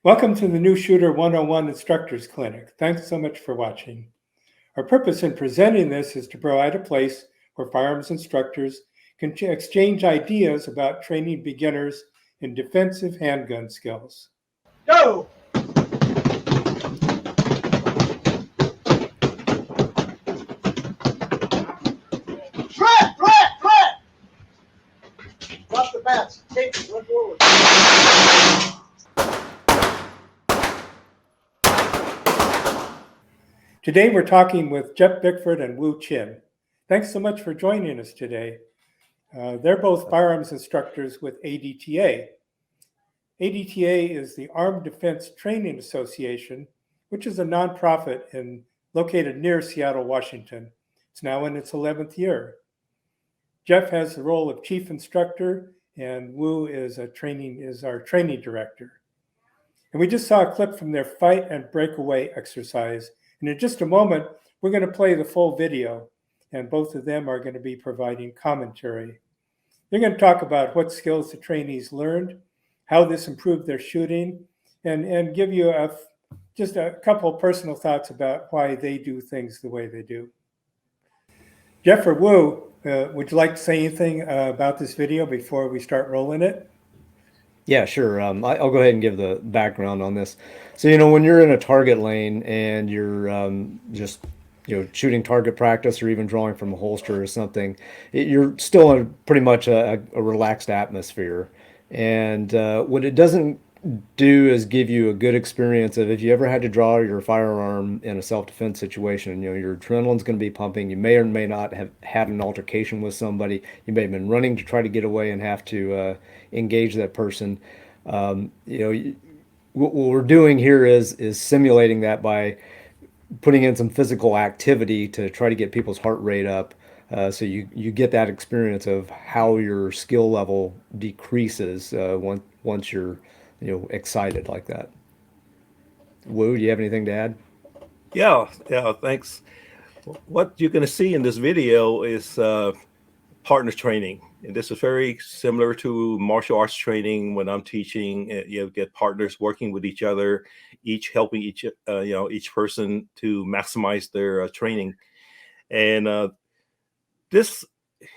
Welcome to the New Shooter 101 Instructors Clinic. Thanks so much for watching. Our purpose in presenting this is to provide a place where firearms instructors can exchange ideas about training beginners in defensive handgun skills. Go! Threat! Drop the bats. Take it. Run forward. Today we're talking with Jeff Bickford and Wu Chin. Thanks so much for joining us today. They're both firearms instructors with ADTA. ADTA is the Armed Defense Training Association, which is a nonprofit located near Seattle, Washington. It's now in its 11th year. Jeff has the role of chief instructor, and Wu is our training director. And we just saw a clip from their fight and breakaway exercise. And in just a moment, we're going to play the full video, and both of them are going to be providing commentary. They're going to talk about what skills the trainees learned, how this improved their shooting, and give you just a couple of personal thoughts about why they do things the way they do. Jeff or Wu, would you like to say anything about this video before we start rolling it? Yeah, sure. I'll go ahead and give the background on this. So, when you're in a target lane and you're just, shooting target practice or even drawing from a holster or something, you're still in pretty much a relaxed atmosphere. And what it doesn't do is give you a good experience of if you ever had to draw your firearm in a self-defense situation, your adrenaline's going to be pumping. You may or may not have had an altercation with somebody. You may have been running to try to get away and have to engage that person. What we're doing here is simulating that by putting in some physical activity to try to get people's heart rate up. So you get that experience of how your skill level decreases once you're excited like that. Wu, do you have anything to add? Yeah, thanks. What you're going to see in this video is partner training. And this is very similar to martial arts training when I'm teaching. You get partners working with each other, each helping each person to maximize their training. And this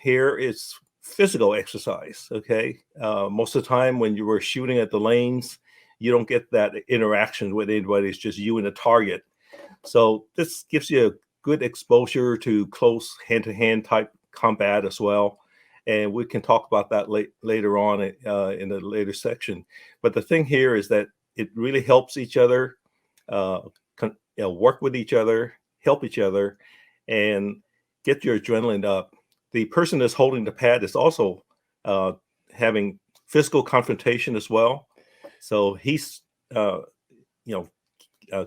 here is physical exercise, okay? Most of the time when you were shooting at the lanes, you don't get that interaction with anybody. It's just you and the target. So this gives you a good exposure to close hand-to-hand type combat as well. And we can talk about that later on in the later section. But the thing here is that it really helps each other, work with each other, help each other, and get your adrenaline up. The person that's holding the pad is also having physical confrontation as well. So he's,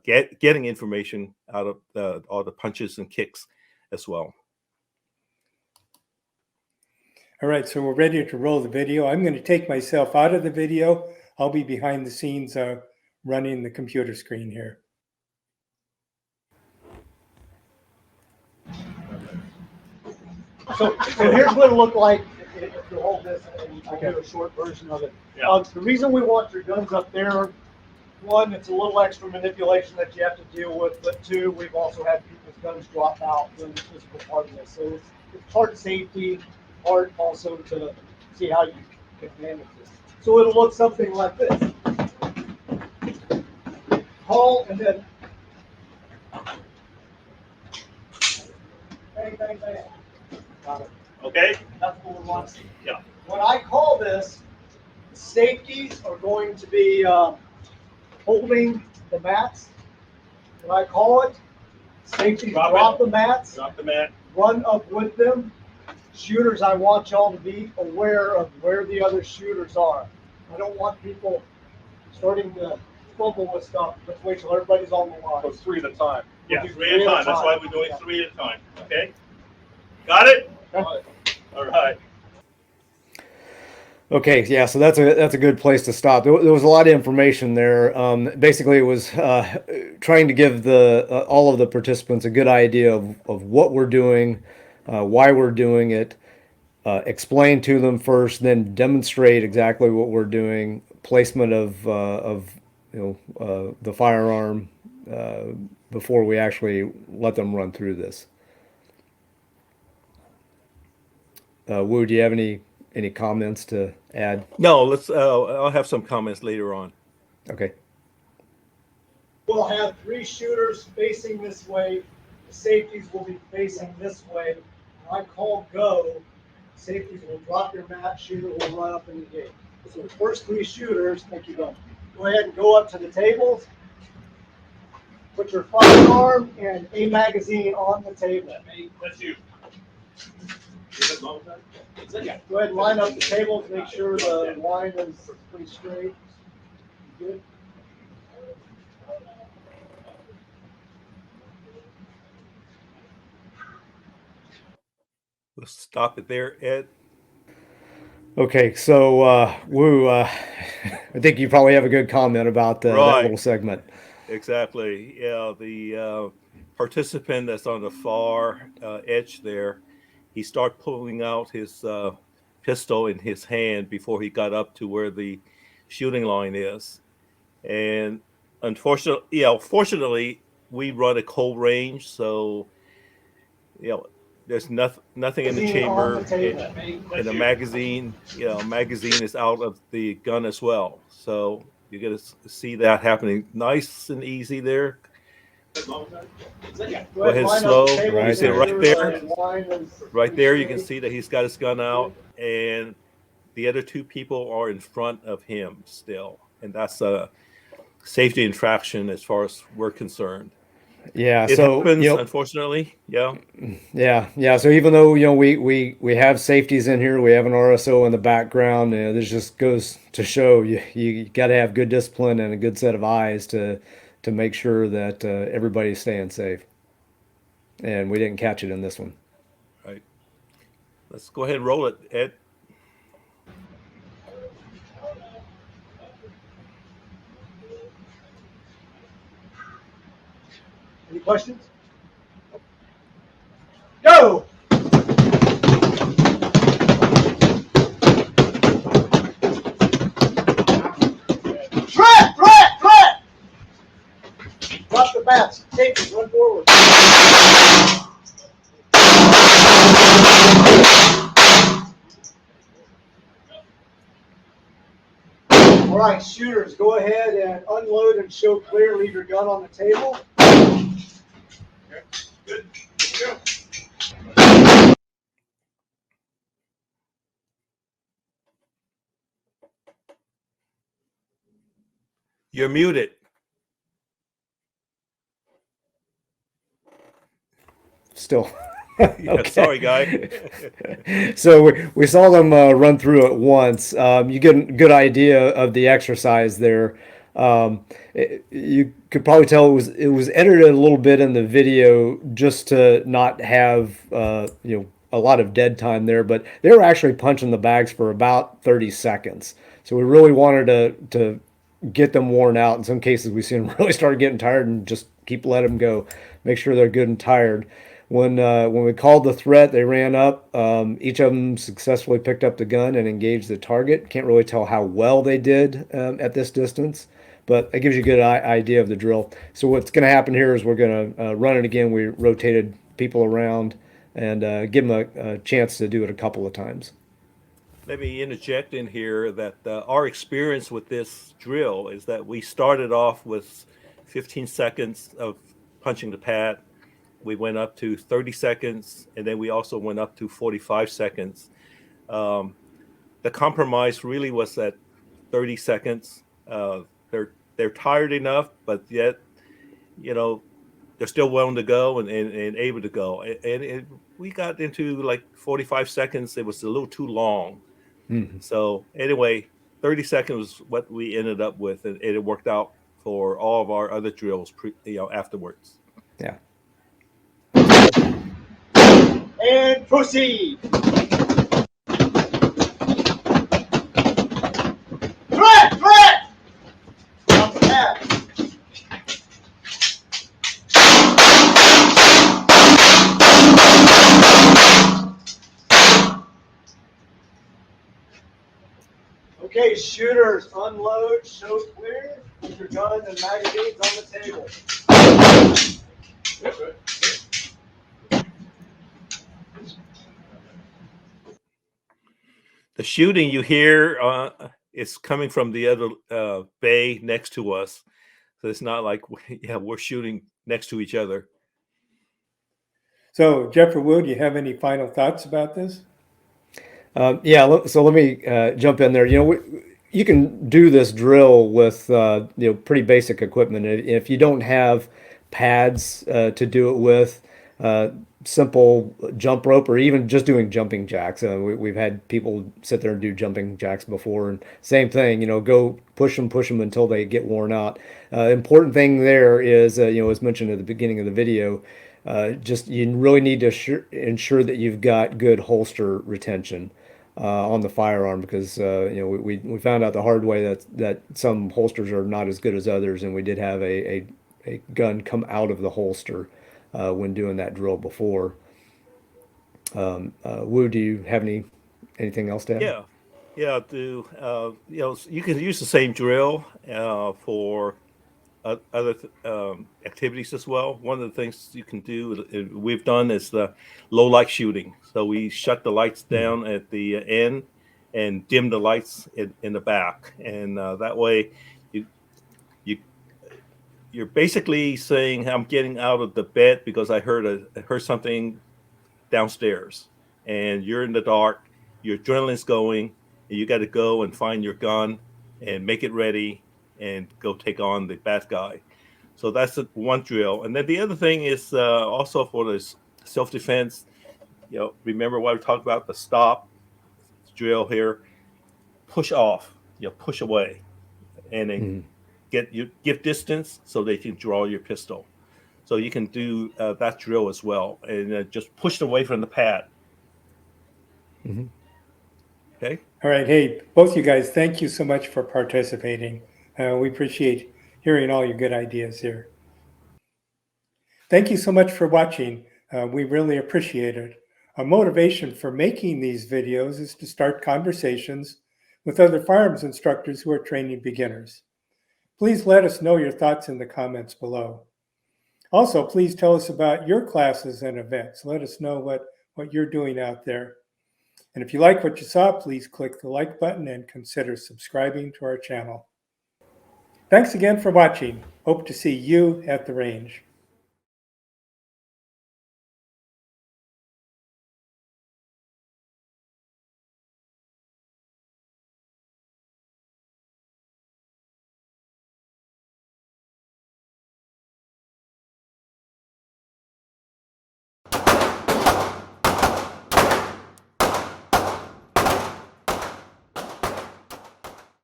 getting information out of all the punches and kicks as well. All right, so we're ready to roll the video. I'm going to take myself out of the video. I'll be behind the scenes running the computer screen here. So here's what it'll look like if you hold this, and I'll do a short version of it. Yeah. The reason we want your guns up there, one, it's a little extra manipulation that you have to deal with, but two, we've also had people's guns drop out during the physical part of this. So it's part safety, part also to see how you can manage this. So it'll look something like this. Call and then bang, bang, bang. Got it. Okay. That's what we want to see. Yeah. When I call this, the safeties are going to be holding the mats. When I call it, safeties drop the mats. Drop the mat. Run up with them. Shooters, I want y'all to be aware of where the other shooters are. I don't want people starting to fumble with stuff. Let's wait till everybody's on the line. So 3 at a time. We'll Yeah, 3 at a time. That's why we're doing 3 at a time. Okay? Got it? Okay. All right. Okay, yeah, so that's a good place to stop. There was a lot of information there. Basically, it was trying to give all of the participants a good idea of what we're doing, why we're doing it, explain to them first, then demonstrate exactly what we're doing, placement of the firearm before we actually let them run through this. Wu, do you have any comments to add? No, let's. I'll have some comments later on. Okay. We'll have 3 shooters facing this way. The safeties will be facing this way. When I call go, safeties will drop your mat, shooter will run up and engage. So the first 3 shooters, thank you, go ahead and go up to the tables. Put your firearm and a magazine on the table. That's you. Yeah, go ahead and line up the tables, make sure the line is pretty straight. Good. Let's stop it there, Ed. Okay, so Wu, I think you probably have a good comment about that Right. little segment. Exactly. Yeah, the participant that's on the far edge there, he started pulling out his pistol in his hand before he got up to where the shooting line is. And fortunately, we run a cold range, so there's nothing in the chamber, and the magazine, magazine is out of the gun as well. So you're gonna see that happening nice and easy there. Go ahead, slow. You see it right there. Right there, you can see that he's got his gun out, and the other 2 people are in front of him still, and that's a safety infraction as far as we're concerned. Yeah, It so happens, unfortunately. Yeah. Yeah. So even though we have safeties in here, we have an RSO in the background. This just goes to show you got to have good discipline and a good set of eyes to make sure that everybody's staying safe. And we didn't catch it in this one. Right. Let's go ahead and roll it, Ed. Any questions? Go! Threat! Drop the bats. Take it. Run forward. All right, shooters, go ahead and unload and show clear. Leave your gun on the table. Okay. Good. Go. You're muted. Still. Yeah, Okay. sorry, guy. So we saw them run through it once. You get a good idea of the exercise there. You could probably tell it was edited a little bit in the video just to not have a lot of dead time there, but they were actually punching the bags for about 30 seconds. So we really wanted to get them worn out. In some cases, we see them really start getting tired and just keep letting them go. Make sure they're good and tired. When we called the threat, they ran up. Each of them successfully picked up the gun and engaged the target. Can't really tell how well they did at this distance, but it gives you a good idea of the drill. So what's going to happen here is we're going to run it again. We rotated people around and give them a chance to do it a couple of times. Let me interject in here that our experience with this drill is that we started off with 15 seconds of punching the pad. We went up to 30 seconds, and then we also went up to 45 seconds. The compromise really was at 30 seconds. They're tired enough, but yet, they're still willing to go and able to go. And we got into like 45 seconds. It was a little too long. Mm-hmm. So anyway, 30 seconds was what we ended up with, and it worked out for all of our other drills afterwards. Yeah. And proceed. Threat! Drop the pad. Okay, Okay, shooters, unload, show clear, put your gun and magazines on the table. The shooting you hear is coming from the other bay next to us. So it's not like, yeah, we're shooting next to each other. So, Jeff or Wu, do you have any final thoughts about this? So let me jump in there. You can do this drill with pretty basic equipment. If you don't have pads to do it with, simple jump rope, or even just doing jumping jacks. We've had people sit there and do jumping jacks before, and same thing. Go push them until they get worn out. Important thing there is, as mentioned at the beginning of the video, just you really need to ensure that you've got good holster retention on the firearm, because we found out the hard way that some holsters are not as good as others, and we did have a gun come out of the holster when doing that drill before. Wu, do you have anything else to add? Yeah. You can use the same drill for other activities as well. One of the things you can do, we've done, is the low light shooting. So we shut the lights down at the end and dim the lights in the back, and that way you're basically saying, I'm getting out of the bed because I heard something downstairs, and you're in the dark, your adrenaline's going, and you got to go and find your gun and make it ready and go take on the bad guy. So that's one drill. And then the other thing is also for this self-defense. Remember what we talked about, the stop drill here. Push off, push away, and then give distance so they can draw your pistol. So you can do that drill as well, and just push away from the pad. Okay. All right. Hey, both you guys, thank you so much for participating. We appreciate hearing all your good ideas here. Thank you so much for watching. We really appreciate it. Our motivation for making these videos is to start conversations with other firearms instructors who are training beginners. Please let us know your thoughts in the comments below. Also, please tell us about your classes and events. Let us know what you're doing out there. And if you like what you saw, please click the like button and consider subscribing to our channel. Thanks again for watching. Hope to see you at the range.